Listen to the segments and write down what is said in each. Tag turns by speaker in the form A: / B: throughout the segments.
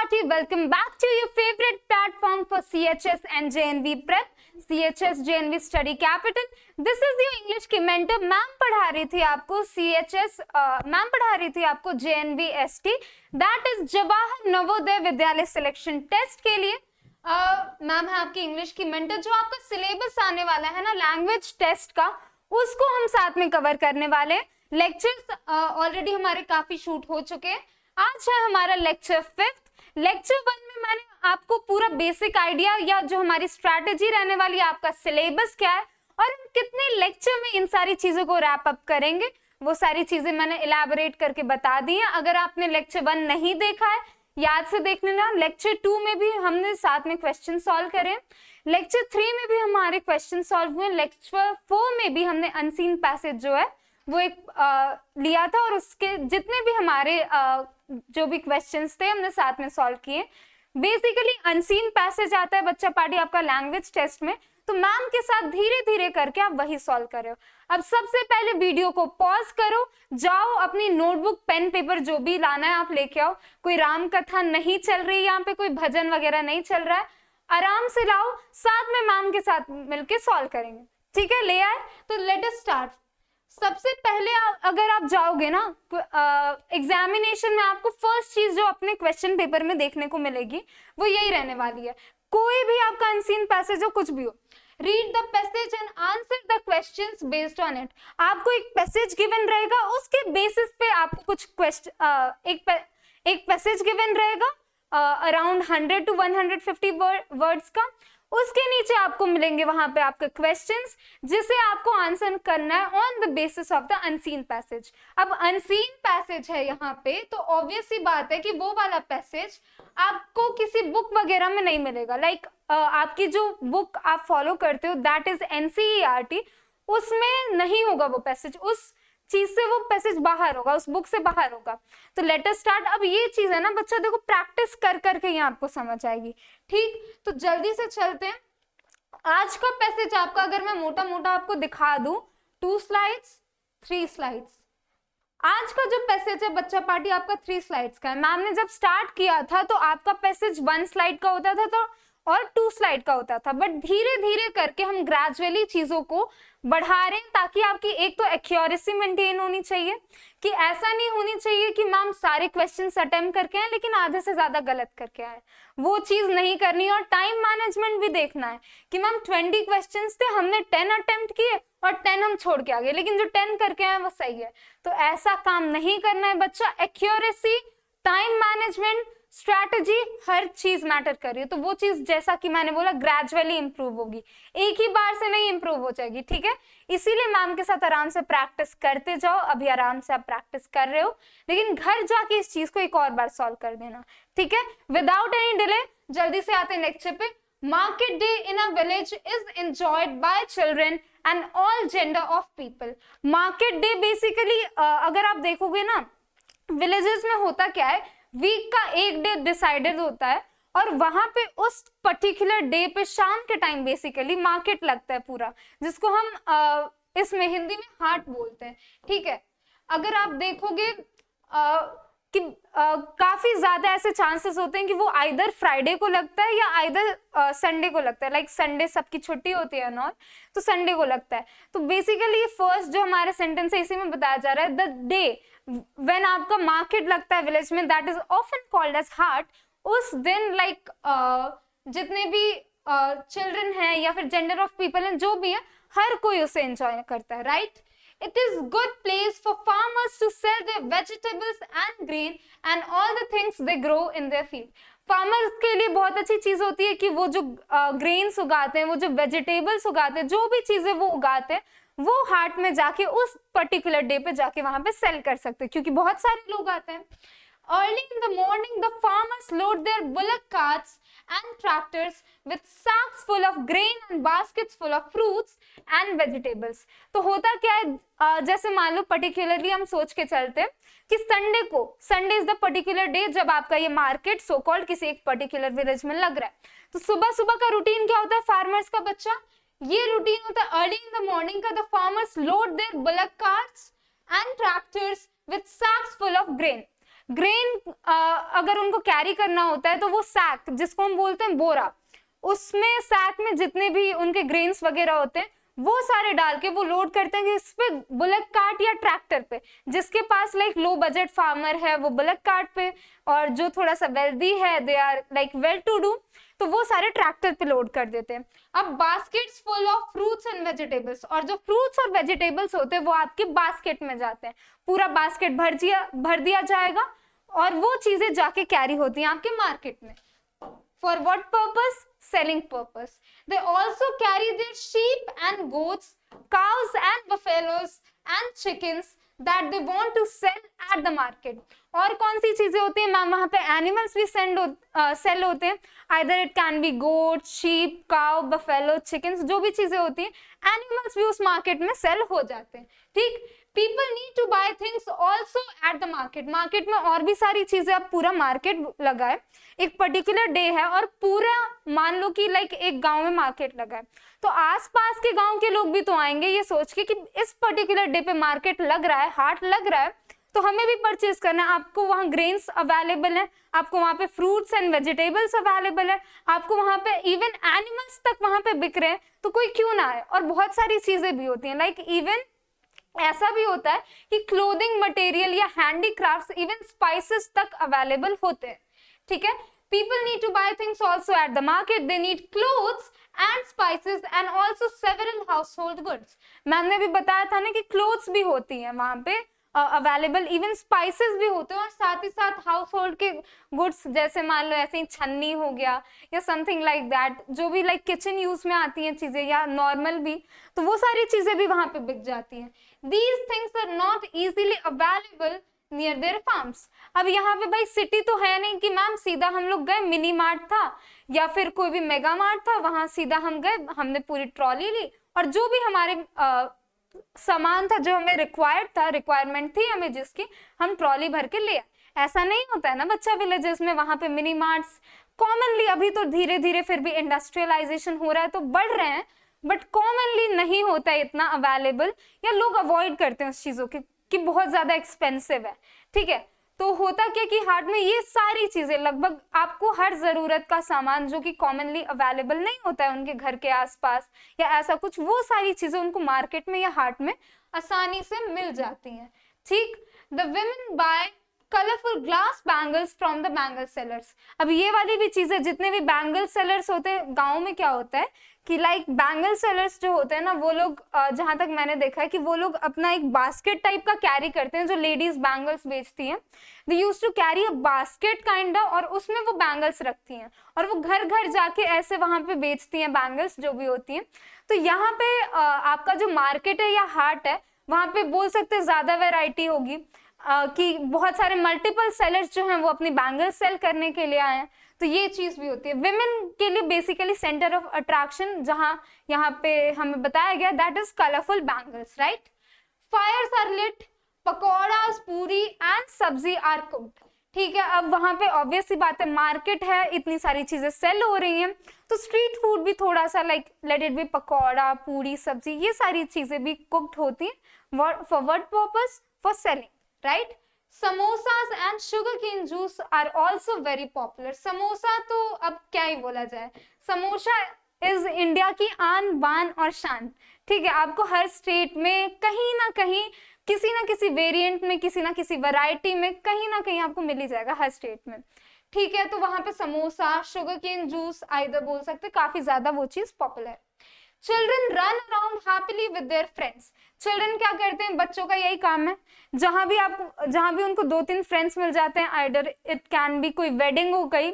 A: party, welcome back to your favorite platform for CHS and JNV Prep, CHS JNV Study Capital. This is your English की mentor. Ma'am पढ़ा रही थी आपको CHS, ma'am पढ़ा रही थी आपको JNV ST, that is Jawahar Navodaya Vidyalaya selection test के लिए. मैम है आपकी इंग्लिश की मेंटर. जो आपका सिलेबस आने वाला है ना लैंग्वेज टेस्ट का, उसको हम साथ में कवर करने वाले हैं. लेक्चर्स ऑलरेडी हमारे काफी शूट हो चुके हैं. आज है हमारा लेक्चर 5. लेक्चर 1 में मैंने आपको पूरा बेसिक आइडिया या जो हमारी स्ट्रैटेजी रहने वाली है, आपका सिलेबस क्या है और हम कितने लेक्चर में इन सारी चीजों को रैप अप करेंगे, वो सारी चीजें मैंने इलैबोरेट करके बता दी हैं. अगर आपने लेक्चर 1 नहीं देखा है, याद से देख लेना. लेक्चर 2 में भी हमने साथ में क्वेश्चन सॉल्व करे. लेक्चर 3 में भी हमारे क्वेश्चन सॉल्व हुए. लेक्चर 4 में भी हमने अनसीन पैसेज जो है वो एक लिया था और उसके जितने भी हमारे जो भी क्वेश्चंस थे हमने साथ में सॉल्व किए. बेसिकली अनसीन पैसेज आता है बच्चा पार्टी आपका लैंग्वेज टेस्ट में, तो मैम के साथ धीरे धीरे करके आप वही सॉल्व कर रहे हो. अब सबसे पहले वीडियो को पॉज करो, जाओ अपनी नोटबुक पेन पेपर जो भी लाना है आप लेके आओ. कोई राम कथा नहीं चल रही, यहाँ पे कोई भजन वगैरह नहीं चल रहा है. आराम से लाओ, साथ में मैम के साथ मिलके सॉल्व करेंगे. ठीक है, ले आए तो लेट अस स्टार्ट. सबसे पहले अगर आप जाओगे ना एग्जामिनेशन में, आपको फर्स्ट चीज जो अपने क्वेश्चन पेपर में देखने को मिलेगी वो यही रहने वाली है. कोई भी आपका अनसीन पैसेज हो, कुछ भी हो, read the passage and answer the questions based on it. आपको एक पैसेज गिवन रहेगा, उसके बेसिस पे आपको कुछ क्वेश्चन एक पैसेज गिवन रहेगा अराउंड 100 to 150 वर्ड्स का. उसके नीचे आपको मिलेंगे वहां पे आपके क्वेश्चंस, जिसे आपको आंसर करना है on the basis of the unseen passage. अब अनसीन पैसेज है यहाँ पे, तो ऑब्वियस सी बात है कि वो वाला पैसेज आपको किसी बुक वगैरह में नहीं मिलेगा. लाइक आपकी जो बुक आप फॉलो करते हो दैट इज NCERT, उसमें नहीं होगा वो पैसेज. उस चीज से वो पैसेज बाहर होगा, उस बुक से बाहर होगा. तो लेट अस स्टार्ट. अब ये चीज है ना बच्चा, देखो प्रैक्टिस कर करके ये आपको समझ आएगी. ठीक, तो जल्दी से चलते हैं. आज का पैसेज आपका अगर मैं मोटा मोटा आपको दिखा दूं, 2 स्लाइड्स 3 स्लाइड्स. आज का जो पैसेज है बच्चा पार्टी आपका 3 स्लाइड्स का है. मैम ने जब स्टार्ट किया था तो आपका पैसेज 1 स्लाइड का होता था तो और 2 स्लाइड का होता था, बट धीरे धीरे करके हम ग्रेजुअली चीजों को बढ़ा रहे हैं ताकि आपकी एक तो एक्यूरेसी मेंटेन होनी चाहिए, कि ऐसा नहीं होनी चाहिए कि मैम सारे क्वेश्चंस अटेम्प्ट करके आए लेकिन आधे से ज्यादा गलत करके आए. वो चीज नहीं करनी. और टाइम मैनेजमेंट भी देखना है कि मैम 20 क्वेश्चंस थे, हमने 10 अटेम्प्ट किए और 10 हम छोड़ के आ गए, लेकिन जो 10 करके आए वो सही है. तो ऐसा काम नहीं करना है बच्चा. एक्यूरेसी, टाइम मैनेजमेंट, स्ट्रैटेजी, हर चीज मैटर कर रही है. तो वो चीज जैसा कि मैंने बोला ग्रेजुअली इंप्रूव होगी, एक ही बार से नहीं इंप्रूव हो जाएगी. ठीक है, इसीलिए मैम के साथ आराम से प्रैक्टिस करते जाओ. अभी आराम से आप प्रैक्टिस कर रहे हो, लेकिन घर जाके इस चीज को एक और बार सॉल्व कर देना. ठीक है, विदाउट एनी डिले जल्दी से आते हैं लेक्चर पे. Market day in a village is enjoyed bye children and all gender of people. Market day basically अगर आप देखोगे ना, विलेजेस में होता क्या है, वीक का एक डे डिसाइडेड होता है और वहां पे उस पर्टिकुलर डे पे शाम के टाइम बेसिकली मार्केट लगता है पूरा, जिसको हम इसमें हिंदी में हाट बोलते हैं. ठीक है, अगर आप देखोगे कि काफी ज्यादा ऐसे चांसेस होते हैं कि वो आइदर फ्राइडे को लगता है या आइदर संडे को लगता है. लाइक संडे सबकी छुट्टी होती है नॉट, तो संडे को लगता है. तो बेसिकली फर्स्ट जो हमारा सेंटेंस है इसी में बताया जा रहा है, द डे व्हेन आपका मार्केट लगता है विलेज में, that is often called as haat. उस दिन लाइक जितने भी चिल्ड्रन हैं या फिर जेंडर ऑफ पीपल हैं, जो भी है, हर कोई उसे एंजॉय करता है. Right, it is good place for farmers to sell their vegetables and grain and all the things they grow in their field. Farmers के लिए बहुत अच्छी चीज होती है कि वो जो ग्रेन्स उगाते हैं, वो जो वेजिटेबल्स उगाते हैं, जो भी चीजें वो उगाते हैं, वो हाट में जाके उस पर्टिकुलर डे पे जाके वहां पे सेल कर सकते हैं, क्योंकि बहुत सारे लोग आते हैं. Early in the morning, the farmers load their bullock carts and tractors with sacks full of grain and baskets full of fruits and vegetables. तो होता क्या है, जैसे मान लो पर्टिकुलरली हम सोच के चलते हैं कि संडे को, Sunday is the particular day जब आपका ये मार्केट सो कॉल्ड किसी एक पर्टिकुलर विलेज में लग रहा है. तो सुबह सुबह का रूटीन क्या होता है फार्मर्स का बच्चा, ये रूटीन होता है अर्ली इन द मॉर्निंग का. The farmers load their bullock carts and tractors with sacks full of grain. Grain अगर उनको कैरी करना होता है तो वो सैक, जिसको हम बोलते हैं बोरा, उसमें सैक में जितने भी उनके ग्रेन्स वगैरह होते हैं वो सारे डाल के वो लोड करते हैं इस पे बुलक कार्ट या ट्रैक्टर पे। जिसके पास लाइक लो बजट फार्मर है वो बुलक कार्ट पे, और जो थोड़ा सा वेल्दी है, they are like well to do, तो वो सारे ट्रैक्टर पे लोड कर देते हैं। अब baskets full of fruits and vegetables, और जो फ्रूट्स और वेजिटेबल्स होते हैं वो आपके बास्केट में जाते हैं, पूरा बास्केट भर दिया जाएगा और वो चीजें जाके कैरी होती हैं आपके मार्केट में। For what purpose? Selling purpose. They also carry their sheep and goats, cows and buffaloes and chickens that they want to sell at the market. और कौन सी चीजें होती हैं मैम वहाँ पे? एनिमल्स भी सेल होते हैं, either it can be goat, sheep, cow, buffalo, chickens, जो भी चीजें होती हैं एनिमल्स भी उस मार्केट में सेल हो जाते हैं। ठीक, people need to buy things also at the market. Market में और भी सारी चीजें, अब पूरा मार्केट लगा है, एक पर्टिकुलर डे है और पूरा मान लो कि लाइक एक गांव में मार्केट लगा है, तो आसपास के गांव के लोग भी तो आएंगे ये सोच के कि इस पर्टिकुलर डे पे मार्केट लग रहा है, हाट लग रहा है, तो हमें भी परचेज करना है। आपको वहाँ ग्रेन्स अवेलेबल है, आपको वहाँ पे फ्रूट्स एंड वेजिटेबल्स अवेलेबल है, आपको वहाँ पे इवन एनिमल्स तक वहाँ पे बिक रहे हैं, तो कोई क्यों ना आए। और बहुत सारी चीजें भी होती हैं, लाइक इवन ऐसा भी होता है कि क्लोथिंग मटेरियल या हैंडीक्राफ्ट्स, इवन स्पाइसेस तक अवेलेबल होते हैं। ठीक है, people need to buy things also at the market. They need clothes and spices and also several household goods. मैंने भी बताया था ना कि क्लोथ्स भी होती हैं वहां पे अवेलेबल, इवन स्पाइसेस भी होते हैं, और साथ ही साथ हाउस होल्ड के गुड्स, जैसे मान लो ऐसे ही छन्नी हो गया या समथिंग लाइक दैट, जो भी लाइक किचन यूज में आती हैं चीजें या नॉर्मल भी, तो वो सारी चीजें भी वहां पे बिक जाती हैं। These things are not easily available near their farms. अब यहाँ पे भाई सिटी तो है नहीं कि मैम सीधा हम लोग गए, मिनी मार्ट था या फिर कोई भी मेगा मार्ट था, वहां सीधा हम गए, हमने पूरी ट्रॉली ली और जो भी हमारे सामान था, जो हमें रिक्वायरमेंट थी हमें जिसकी, हम ट्रॉली भर के ले आए। ऐसा नहीं होता है ना बच्चा विलेजेस में, वहां पे मिनी मार्ट्स कॉमनली, अभी तो धीरे धीरे फिर भी इंडस्ट्रियलाइजेशन हो रहा है तो बढ़ रहे हैं, बट कॉमनली नहीं होता है इतना अवेलेबल, या लोग अवॉइड करते हैं उस चीजों की कि बहुत ज्यादा एक्सपेंसिव है। ठीक है, तो होता क्या कि हाट में ये सारी चीजें, लगभग आपको हर जरूरत का सामान जो कि कॉमनली अवेलेबल नहीं होता है उनके घर के आसपास या ऐसा कुछ, वो सारी चीजें उनको मार्केट में या हाट में आसानी से मिल जाती हैं। ठीक, the women bye colourful glass bangles from the bangle sellers. अब ये वाली भी चीजें, जितने भी बैंगल सेलर्स होते हैं गाँव में, क्या होता है कि लाइक बैंगल सेलर्स जो होते हैं ना, वो लोग जहां तक मैंने देखा है कि वो लोग अपना एक बास्केट टाइप का कैरी करते हैं, जो लेडीज बैंगल्स बेचती हैं, they used to carry a basket kind of, और उसमें वो बैंगल्स रखती हैं और वो घर घर जाके ऐसे वहां पे बेचती हैं बैंगल्स जो भी होती हैं। तो यहाँ पे आपका जो मार्केट है या हाट है, वहां पे बोल सकते हैं ज्यादा वेराइटी होगी, कि बहुत सारे मल्टीपल सेलर्स जो हैं वो अपनी बैंगल्स सेल करने के लिए आए हैं, तो ये चीज भी होती है। विमेन के लिए बेसिकली सेंटर ऑफ अट्रैक्शन, जहां यहाँ पे हमें बताया गया, that is colourful bangles, right. Fires are lit, pakoras, puri and सब्जी आर कुक्ड। ठीक है, अब वहां पे ऑब्वियस सी बात है, मार्केट है, इतनी सारी चीजें सेल हो रही हैं, तो स्ट्रीट फूड भी थोड़ा सा like let it be, pakora, puri, sabzi, ये सारी चीजें भी कुक्ड होती हैं। For what purpose? For selling, right. Samosas and sugar cane juice are also very popular. Samosa तो अब क्या ही बोला जाए, समोसा इज इंडिया की आन बान और शान। ठीक है, आपको हर स्टेट में कहीं ना कहीं, किसी ना किसी वेरिएंट में, किसी ना किसी वैरायटी में, कहीं ना कहीं आपको मिल ही जाएगा हर स्टेट में। ठीक है, तो वहां पे samosa, sugar cane juice either बोल सकते, काफी ज्यादा वो चीज पॉपुलर है। Children run around happily with their friends. Children क्या करते हैं, बच्चों का यही काम है, जहां भी उनको 2-3 फ्रेंड्स मिल जाते हैं, आइदर इट कैन बी कोई वेडिंग हो गई,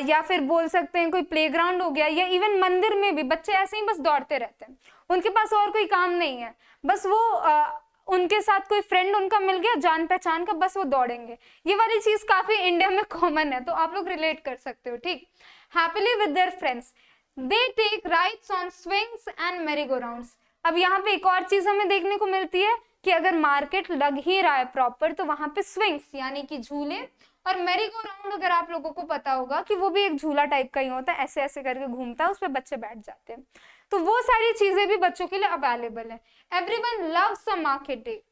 A: या फिर बोल सकते हैं कोई प्लेग्राउंड हो गया, या इवन मंदिर में भी बच्चे ऐसे ही बस दौड़ते रहते हैं, उनके पास और कोई काम नहीं है, बस वो उनके साथ कोई फ्रेंड उनका मिल गया जान पहचान का, बस वो दौड़ेंगे। ये वाली चीज काफी इंडिया में कॉमन है, तो आप लोग रिलेट कर सकते हो। ठीक, happily with their friends, they take rides on swings and merry go rounds. अब यहाँ पे एक और चीज हमें देखने को मिलती है कि अगर मार्केट लग ही रहा है प्रॉपर, तो वहां पे स्विंग्स यानी कि झूले, और मेरी गो राउंड अगर आप लोगों को पता होगा कि वो भी एक झूला टाइप का ही होता है, ऐसे ऐसे करके घूमता है, उस पर बच्चे बैठ जाते हैं, तो वो सारी चीजें भी बच्चों के लिए अवेलेबल है। Everyone loves a market day.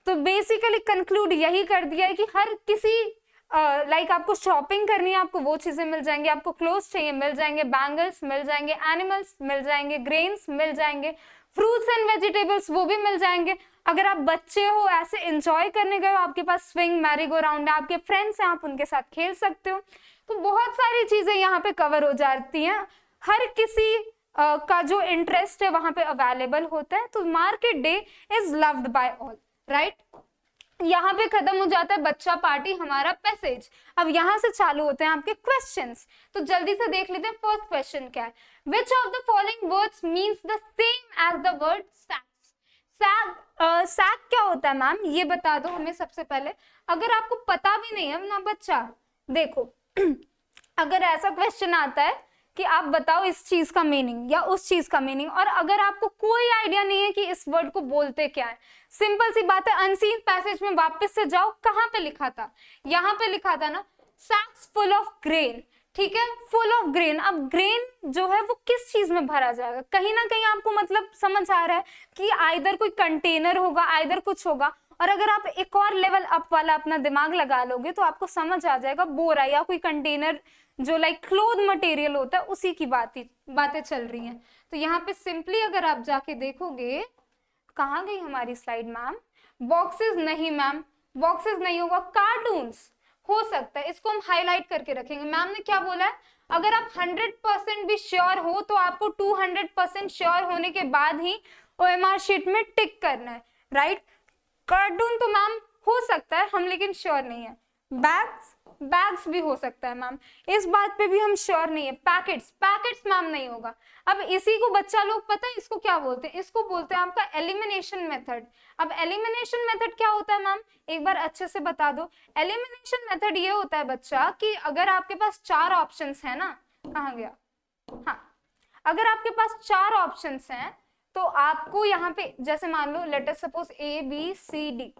A: तो बेसिकली कंक्लूड यही कर दिया है कि हर किसी लाइक आपको शॉपिंग करनी है, आपको वो चीजें मिल जाएंगी, आपको क्लोथ्स चाहिए मिल जाएंगे, बैंगल्स मिल जाएंगे, एनिमल्स मिल जाएंगे, ग्रेन्स मिल जाएंगे, फ्रूट्स एंड वेजिटेबल्स वो भी मिल जाएंगे। अगर आप बच्चे हो, ऐसे एंजॉय करने गए हो, आपके पास स्विंग, मैरी गो राउंड है, आपके फ्रेंड्स हैं, आप उनके साथ खेल सकते हो। तो बहुत सारी चीजें यहाँ पे कवर हो जाती हैं, हर किसी का जो इंटरेस्ट है वहां पे अवेलेबल होता है। तो market day is loved by all, right. यहाँ पे खत्म हो जाता है बच्चा पार्टी हमारा पैसेज। अब यहाँ से चालू होते हैं आपके क्वेश्चंस, तो जल्दी से देख लेते हैं। फर्स्ट क्वेश्चन क्या है, which of the following words means the same as the word sacks. Sack क्या होता है मैम, ये बता दो हमें सबसे पहले। अगर आपको पता भी नहीं है ना बच्चा, देखो अगर ऐसा क्वेश्चन आता है कि आप बताओ इस चीज का मीनिंग या उस चीज का मीनिंग, और अगर आपको कोई आइडिया नहीं है कि इस वर्ड को बोलते क्या है, सिंपल सी बात है, अनसीन पैसेज में वापस से जाओ, कहां पे लिखा था, यहाँ पे लिखा था ना, सैक्स फुल ऑफ ग्रेन, ठीक है, फुल ऑफ ग्रेन। अब ग्रेन जो है वो किस चीज में भरा जाएगा, कहीं ना कहीं आपको मतलब समझ आ रहा है कि आइदर कोई कंटेनर होगा, आइदर कुछ होगा। और अगर आप एक और लेवल अप वाला अपना दिमाग लगा लोगे तो आपको समझ आ जाएगा बोरा या कोई कंटेनर जो लाइक क्लोथ मटेरियल होता है, उसी की बातें चल रही हैं। तो यहाँ पे सिंपली अगर आप जाके देखोगे, कहाँ गई हमारी स्लाइड मैम, बॉक्सेस नहीं मैम, बॉक्सेस नहीं होगा, कार्टून्स हो सकता है, इसको हम हाईलाइट करके रखेंगे। मैम ने क्या बोला है, अगर आप 100% भी श्योर हो तो आपको 200% श्योर होने के बाद ही OMR शीट में टिक करना है, राइट। कार्टून तो मैम हो सकता है हम, लेकिन श्योर नहीं है। बैग्स भी हो सकता है मैम, इस बात पे भी हम श्योर नहीं है। पैकेट्स मैम नहीं होगा। अब इसी को बच्चा लोग पता है इसको क्या बोलते हैं, इसको बोलते हैं आपका एलिमिनेशन मेथड। अब एलिमिनेशन मेथड क्या होता है मैम, एक बार अच्छे से बता दो। एलिमिनेशन मेथड ये होता है बच्चा कि अगर आपके पास 4 ऑप्शंस है ना, कहाँ गया, हाँ, अगर आपके पास 4 ऑप्शंस हैं तो आपको यहाँ पे जैसे मान लो let us suppose ABCD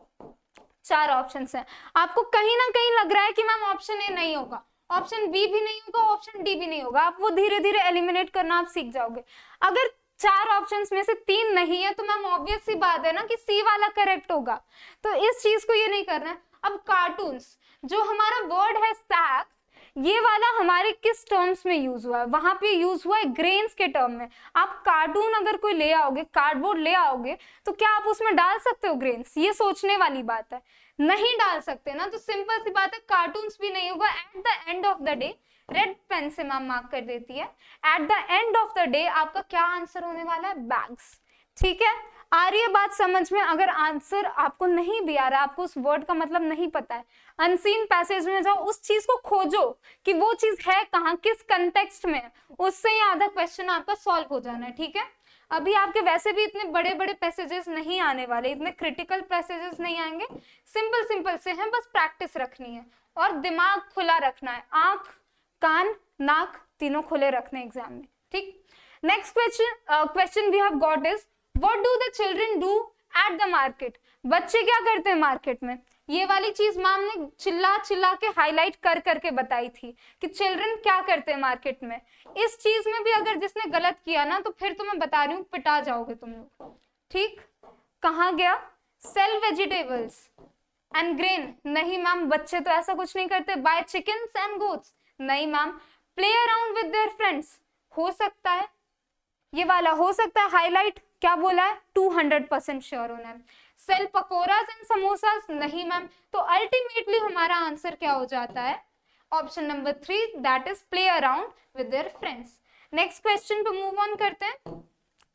A: 4 options हैं, आपको कहीं ना कहीं लग रहा है कि मैम ऑप्शन A नहीं होगा, ऑप्शन B भी नहीं होगा, ऑप्शन D भी नहीं होगा, आप वो धीरे धीरे एलिमिनेट करना आप सीख जाओगे। अगर 4 ऑप्शंस में से 3 नहीं है तो मैम ऑब्वियस सी बात है ना कि C वाला करेक्ट होगा। तो इस चीज को ये नहीं करना है। अब कार्टून्स, जो हमारा वर्ड है सैक्स, ये वाला हमारे किस टर्म्स में यूज हुआ है, वहां पे यूज हुआ है ग्रेन्स के टर्म में। आप कार्टून अगर कोई ले आओगे, कार्डबोर्ड ले आओगे, तो क्या आप उसमें डाल सकते हो ग्रेन्स, ये सोचने वाली बात है, नहीं डाल सकते ना। तो सिंपल सी बात है, कार्टून्स भी नहीं होगा। At the end of the day, red pen से मैम मार्क कर देती है, at the end of the day आपका क्या आंसर होने वाला है, बैग्स, ठीक है। आ रही है बात समझ में। अगर आंसर आपको नहीं भी आ रहा है, आपको उस वर्ड का मतलब नहीं पता है, अनसीन पैसेज में जाओ, उस चीज को खोजो कि वो चीज है कहाँ, किस कंटेक्स्ट में, उससे ही आधा क्वेश्चन आपका सॉल्व हो जाना है, ठीक है। अभी आपके वैसे भी इतने बड़े बड़े पैसेजेस नहीं आने वाले, इतने क्रिटिकल पैसेजेस नहीं आएंगे, सिंपल से हैं, बस प्रैक्टिस रखनी है और दिमाग खुला रखना है, आंख कान नाक तीनों खुले रखने एग्जाम में, ठीक। Next question we have got is, what do the children do at the market. बच्चे क्या करते हैं मार्केट में, ये वाली चीज मैम ने चिल्ला के हाईलाइट करके बताई थी कि चिल्ड्रन क्या करते हैं मार्केट में। इस चीज में भी अगर जिसने गलत किया ना, तो फिर तो मैं बता रही हूँ पिटा जाओगे तुम लोग, ठीक। कहाँ गया, सेल वेजिटेबल्स एंड ग्रेन, नहीं मैम, बच्चे तो ऐसा कुछ नहीं करते। बाय चिकन्स एंड गोट्स, नहीं ma'am. Play around with their friends, हो सकता है, ये वाला हो सकता है। हाईलाइट क्या बोला है, 200% श्योर होना है। सेल पकोरास एंड समोसास, नहीं मैम। तो अल्टीमेटली हमारा आंसर क्या हो जाता है, option number 3, that is play around with their friends. Next question पे मूव ऑन करते हैं।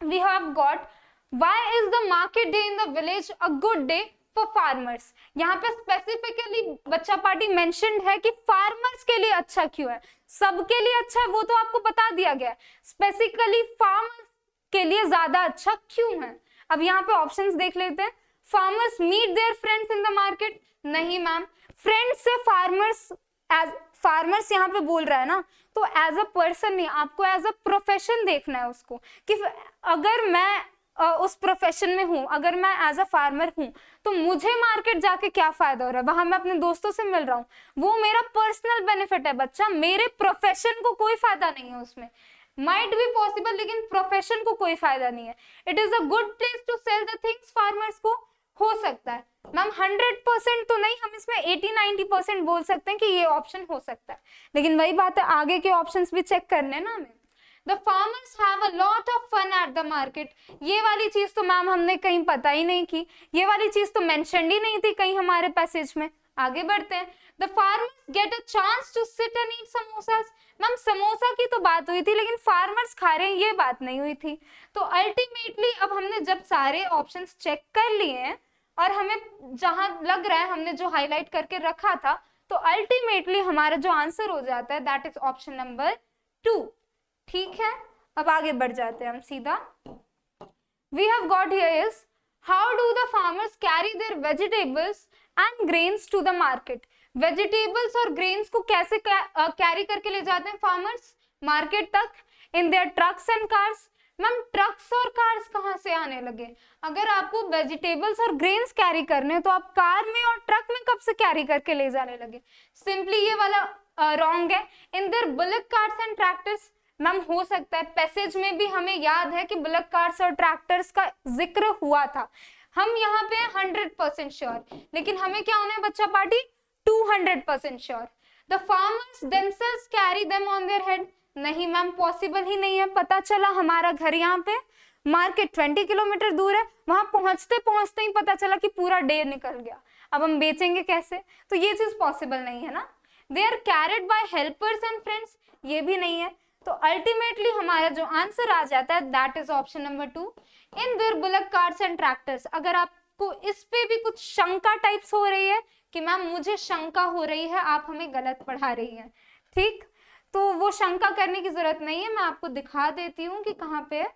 A: We have got, why is the market day in the village a good day for farmers. यहाँ पे स्पेसिफिकली बच्चा पार्टी मेंशन्ड है कि farmers के लिए अच्छा क्यों है, सबके लिए अच्छा है वो तो आपको बता दिया गया है, स्पेसिफिकली फार्मर्स के लिए ज्यादा अच्छा क्यों है। अब यहाँ पे ऑप्शंस देख लेते हैं। Farmers meet their friends in the market, नहीं मैम। फ्रेंड्स से फार्मर्स, एज फार्मर्स यहाँ पे बोल रहा है ना, तो एज अ पर्सन नहीं, आपको एज अ प्रोफेशन देखना है उसको, कि अगर मैं उस प्रोफेशन में हूँ, अगर मैं एज अ फार्मर हूँ, तो मुझे मार्केट जाके क्या फायदा हो रहा है, वहां मैं अपने दोस्तों से मिल रहा हूँ, वो मेरा पर्सनल बेनिफिट है बच्चा, मेरे प्रोफेशन को कोई फायदा नहीं है उसमें। माइट बी पॉसिबल, लेकिन प्रोफेशन को कोई फायदा नहीं है। It is a good place to sell the things, farmers को हो सकता है। मैम 100% तो नहीं, हम इसमें 80-90% बोल सकते हैं कि ये ऑप्शन हो सकता है, लेकिन वही बात है आगे के ऑप्शंस भी चेक करने ना हमें। The farmers have a lot of fun at the market, ये वाली चीज तो मैम हमने कहीं पता ही नहीं की, ये वाली चीज तो मेंशन ही नहीं थी कहीं हमारे पैसेज में। आगे बढ़ते हैं। The farmers get a chance to sit and eat samosas, ma'am samosa की तो बात हुई थी लेकिन फार्मर्स खा रहे हैं ये बात नहीं हुई थी। तो अल्टीमेटली अब हमने जब सारे ऑप्शंस चेक कर लिए हैं और हमें जहां लग रहा है हमने जो हाईलाइट करके रखा था, तो अल्टीमेटली हमारा जो आंसर हो जाता है दैट इज ऑप्शन नंबर 2। ठीक है, अब आगे बढ़ जाते हैं हम सीधा। We have got here is how do the farmers carry their vegetables and grains to the market? Vegetables और grains को कैसे कैरी करके ले जाते हैं फार्मर्स मार्केट तक? In their trucks and cars. Ma'am trucks और कार्स कहाँ से आने लगे? अगर आपको वेजिटेबल्स और ग्रेन्स कैरी करने तो आप कार में और ट्रक में कब से कैरी करके ले जाने लगे? सिंपली ये वाला रॉन्ग है। In their bullock carts and tractors, ma'am हो सकता है पैसेज में भी हमें याद है कि बुलक कार्ट्स और ट्रैक्टर्स का जिक्र हुआ था, हम यहाँ पे 100% श्योर, लेकिन हमें क्या होना है बच्चा party? 200% sure. The farmers themselves carry them on their head, नहीं मैम पॉसिबल ही नहीं है। पता चला हमारा घर यहाँ पे मार्केट 20 किलोमीटर दूर है, वहां पहुंचते पहुंचते ही पता चला कि पूरा डे निकल गया, अब हम बेचेंगे कैसे? तो ये चीज पॉसिबल नहीं है ना। They are carried by helpers and friends, ये भी नहीं है। तो अल्टीमेटली हमारा जो आंसर आ जाता है that is option number 2, in their bullock carts and tractors. अगर आपको इस पे भी कुछ शंका टाइप्स हो रही है कि मैम मुझे शंका हो रही है, आप हमें गलत पढ़ा रही हैं, ठीक, तो वो शंका करने की जरूरत नहीं है, मैं आपको दिखा देती हूँ कि कहाँ पे है।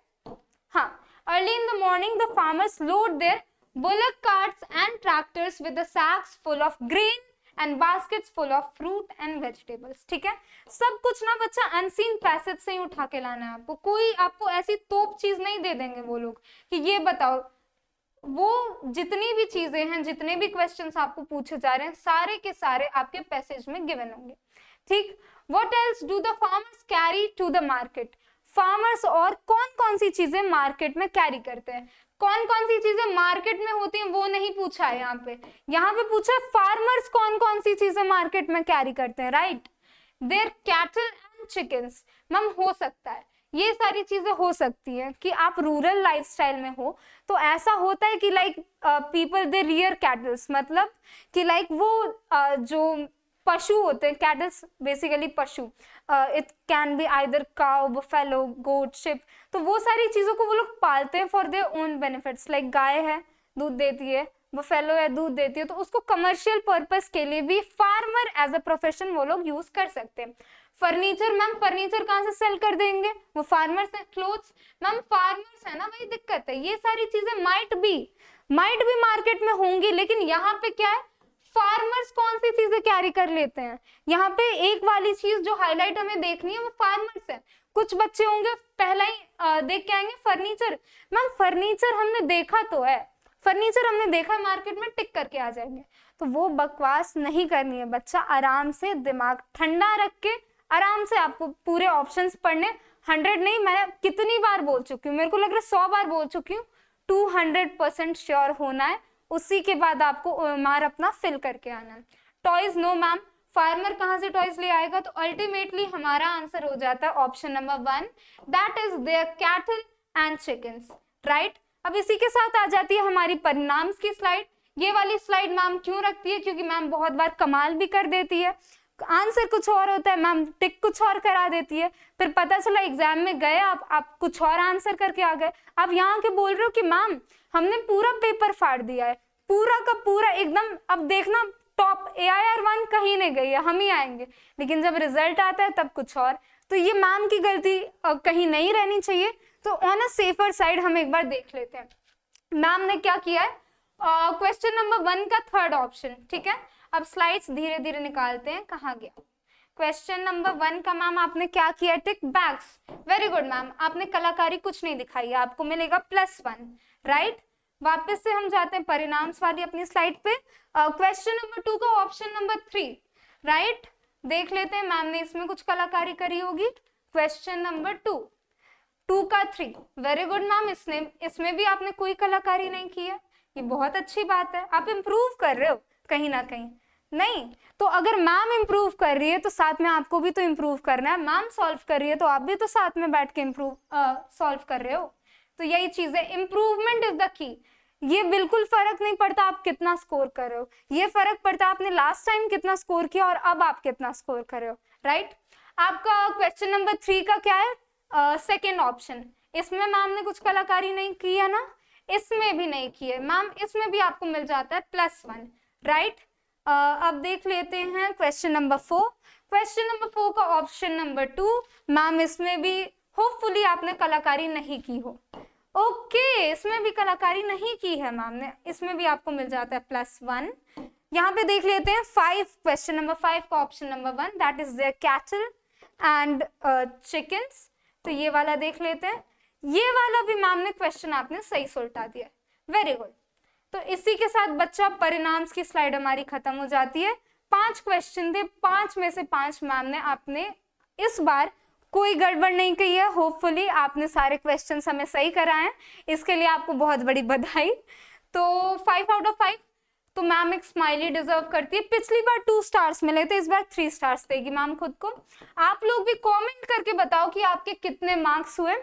A: हाँ, early in the morning the farmers load their bullock carts and tractors with the sacks full of grain and baskets full of fruit and vegetables. ठीक है, सब कुछ ना बच्चा अनसीन पैसेज से ही उठा के लाना है आपको, कोई आपको ऐसी तोप चीज नहीं दे देंगे वो लोग कि ये बताओ। वो जितनी भी चीजें हैं, जितने भी क्वेश्चंस आपको पूछे जा रहे हैं, सारे के सारे आपके पैसेज में गिवन होंगे। ठीक, what else do the farmers carry to the market? Farmers और कौन कौन सी चीजें मार्केट में कैरी करते हैं? कौन कौन सी चीजें मार्केट में होती हैं वो नहीं पूछा है यहाँ पे पूछा है फार्मर्स कौन कौन सी चीजें मार्केट में कैरी करते हैं, right? Their cattle and chickens. Ma'am हो सकता है, ये सारी चीजें हो सकती हैं कि आप रूरल लाइफस्टाइल में हो, तो ऐसा होता है कि like people they rear cattles, मतलब कि लाइक वो जो पशु होते हैं, कैटल्स बेसिकली पशु, it can be either cow, buffalo, goat, sheep, तो वो सारी चीजों को वो लोग पालते हैं for their own benefits. Like गाय है दूध देती है, बफेलो है दूध देती है, तो उसको कमर्शियल पर्पस के लिए भी फार्मर एज अ प्रोफेशन वो लोग यूज कर सकते हैं। फर्नीचर, मैम फर्नीचर कहाँ से सेल कर देंगे? वो फार्मर्स है। क्लोथ्स, मैम फार्मर्स है ना, वही दिक्कत है। ये सारी चीजें माइट भी मार्केट में होंगी, लेकिन यहाँ पे क्या है, फार्मर्स कौन सी चीजें कैरी कर लेते हैं? यहाँ पे एक वाली चीज जो हाईलाइट हमें देखनी है वो फार्मर्स है। कुछ बच्चे होंगे पहला ही देख के आएंगे फर्नीचर। मैम फर्नीचर हमने देखा तो है, फर्नीचर हमने देखा है मार्केट में, टिक करके आ जाएंगे। तो वो बकवास नहीं करनी है बच्चा, आराम से दिमाग ठंडा रख के आराम से आपको पूरे ऑप्शंस पढ़ने। 100 नहीं, मैं कितनी बार बोल चुकी हूँ, मेरे को लग रहा है 100 बार बोल चुकी हूँ। 200% श्योर होना है, उसी के बाद आपको ओएमआर अपना फिल करके आना है। टॉयज नो मैम, फार्मर कहाँ से टॉयज ले आएगा? तो अल्टीमेटली हमारा आंसर हो जाता है option number 1, that is their cattle and chickens, right. अब इसी के साथ आ जाती है हमारी परिणाम की स्लाइड। ये वाली स्लाइड मैम क्यों रखती है? क्योंकि मैम बहुत बार कमाल भी कर देती है, आंसर कुछ और होता है, मैम टिक कुछ और करा देती है, फिर पता चला एग्जाम में गए आप कुछ और आंसर करके आ गए। आप यहाँ के बोल रहे हो कि मैम हमने पूरा पेपर फाड़ दिया है, पूरा का पूरा एकदम, अब देखना टॉप AIR1 कहीं नहीं गई है, हम ही आएंगे, लेकिन जब रिजल्ट आता है तब कुछ और। तो ये मैम की गलती कहीं नहीं रहनी चाहिए। तो ऑन अ सेफर साइड हम एक बार देख लेते हैं मैम ने क्या किया है। क्वेश्चन नंबर 1 का थर्ड ऑप्शन, ठीक है। अब स्लाइड्स धीरे धीरे निकालते हैं, कहाँ गया क्वेश्चन नंबर 1 का। मैम आपने क्या किया? टिक बैग्स, वेरी गुड मैम, आपने कलाकारी कुछ नहीं दिखाई है, आपको मिलेगा +1, राइट। वापस से हम जाते हैं परिणाम वाली अपनी स्लाइड पे। क्वेश्चन नंबर 2 का ऑप्शन नंबर 3, राइट, देख लेते हैं मैम ने इसमें कुछ कलाकारी करी होगी। क्वेश्चन नंबर 2 का 3, वेरी गुड मैम, इसमें भी आपने कोई कलाकारी नहीं की है, ये बहुत अच्छी बात है, आप इम्प्रूव कर रहे हो कहीं ना कहीं। नहीं तो अगर मैम इम्प्रूव कर रही है तो साथ में आपको भी तो इम्प्रूव करना है, मैम सॉल्व कर रही है तो आप भी तो साथ में बैठ के इम्प्रूव सॉल्व कर रहे हो। तो यही चीज है, इम्प्रूवमेंट इज द की। ये बिल्कुल फर्क नहीं पड़ता आप कितना स्कोर कर रहे हो, ये फर्क पड़ता है आपने लास्ट टाइम कितना स्कोर किया और अब आप कितना स्कोर कर रहे हो, राइट। आपका क्वेश्चन नंबर 3 का क्या है, सेकेंड ऑप्शन। इसमें मैम ने कुछ कलाकारी नहीं की है ना, इसमें भी नहीं की है मैम, इसमें भी आपको मिल जाता है +1, राइट। अब देख लेते हैं क्वेश्चन नंबर 4। क्वेश्चन नंबर 4 का ऑप्शन नंबर 2, मैम इसमें भी होपफुली आपने कलाकारी नहीं की हो। ओके, इसमें भी कलाकारी नहीं की है मैम ने, इसमें भी आपको मिल जाता है +1। यहाँ पे देख लेते हैं 5, क्वेश्चन नंबर 5 का option number 1, that is their cattle and chickens. तो ये वाला देख लेते हैं, ये वाला भी मैम ने क्वेश्चन आपने सही सुलटा दिया, वेरी गुड। तो इसी के साथ बच्चा परिणाम की स्लाइड हमारी खत्म हो जाती है। 5 क्वेश्चन थे, 5 में से 5 मैम ने आपने इस बार कोई गड़बड़ नहीं की है। होपफुली आपने सारे क्वेश्चंस हमें सही कराए हैं, इसके लिए आपको बहुत बड़ी बधाई। तो 5 आउट ऑफ 5 तो मैम एक स्माइली डिजर्व करती है। पिछली बार 2 स्टार्स मिले थे, इस बार 3 स्टार्स देगी मैम खुद को। आप लोग भी कमेंट करके बताओ कि आपके कितने मार्क्स हुए,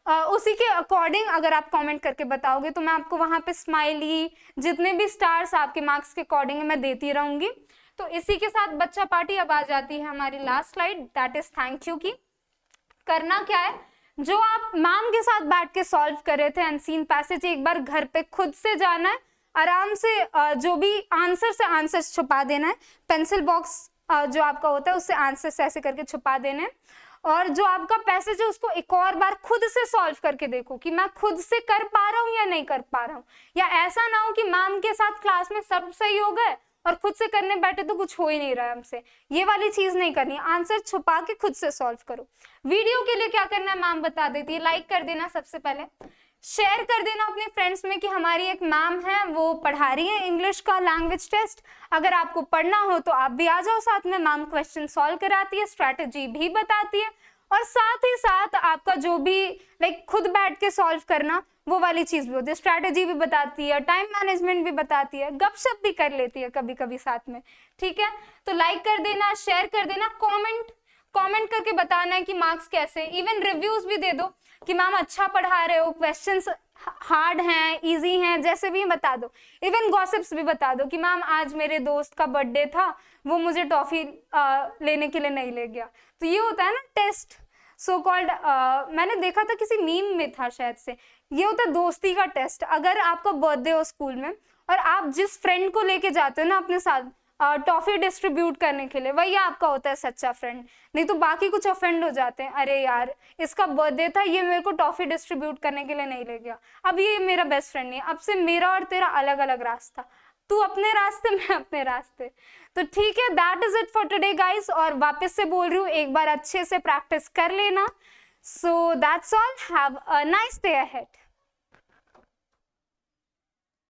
A: उसी के अकॉर्डिंग अगर आप कमेंट करके बताओगे तो मैं आपको वहां पे स्माइली जितने भी स्टार्स आपके मार्क्स के अकॉर्डिंग मैं देती रहूंगी। तो इसी के साथ बच्चा पार्टी अब आ जाती है हमारी last slide, that is thank you की। करना क्या है, जो आप मैम के साथ बैठ के सॉल्व कर रहे थे अनसीन पैसेज, एक बार घर पे खुद से जाना है, आराम से जो भी आंसर से आंसर्स छुपा देना है, पेंसिल बॉक्स जो आपका होता है उससे आंसर्स ऐसे करके छुपा देने हैं, और जो आपका पैसेज है उसको एक और बार खुद से सॉल्व करके देखो कि मैं खुद से कर पा रहा हूँ या नहीं कर पा रहा हूँ, या ऐसा ना हो कि मैम के साथ क्लास में सब सही हो गए और खुद से करने बैठे तो कुछ हो ही नहीं रहा है हमसे। ये वाली चीज नहीं करनी, आंसर छुपा के खुद से सॉल्व करो। वीडियो के लिए क्या करना है मैम बता देती है, लाइक कर देना सबसे पहले, शेयर कर देना अपने फ्रेंड्स में कि हमारी एक मैम है वो पढ़ा रही है इंग्लिश का लैंग्वेज टेस्ट, अगर आपको पढ़ना हो तो आप भी आ जाओ साथ में, मैम क्वेश्चन सॉल्व कराती है, स्ट्रैटेजी भी बताती है, और साथ ही साथ आपका जो भी लाइक खुद बैठ के सॉल्व करना वो वाली चीज भी होती है, स्ट्रैटेजी भी बताती है, टाइम मैनेजमेंट भी बताती है, गपशप भी कर लेती है कभी कभी साथ में, ठीक है। तो लाइक कर देना, शेयर कर देना, कमेंट करके बताना है कि मार्क्स कैसे, इवन रिव्यूज भी दे दो कि मैम अच्छा पढ़ा रहे हो, क्वेश्चंस हार्ड हैं, इजी हैं, जैसे भी बता दो। इवन गॉसिप्स भी बता दो कि मैम आज मेरे दोस्त का बर्थडे था, वो मुझे टॉफी लेने के लिए नहीं ले गया। तो ये होता है ना टेस्ट, सो कॉल्ड, मैंने देखा था किसी मीम में था शायद से, ये होता है दोस्ती का टेस्ट। अगर आपका बर्थडे हो स्कूल में और आप जिस फ्रेंड को लेके जाते हो ना अपने साथ टॉफी डिस्ट्रीब्यूट करने के लिए, वही आपका होता है सच्चा फ्रेंड। नहीं तो बाकी कुछ ऑफेंड हो जाते हैं, अरे यार इसका बर्थडे था, ये मेरे को टॉफी डिस्ट्रीब्यूट करने के लिए नहीं ले गया, अब ये मेरा बेस्ट फ्रेंड नहीं है, अब से मेरा और तेरा अलग अलग रास्ता, तू अपने रास्ते मैं अपने रास्ते। तो ठीक है, that is it for today guys, और वापस से बोल रही हूँ एक बार अच्छे से प्रैक्टिस कर लेना। So that's all, have a nice day ahead.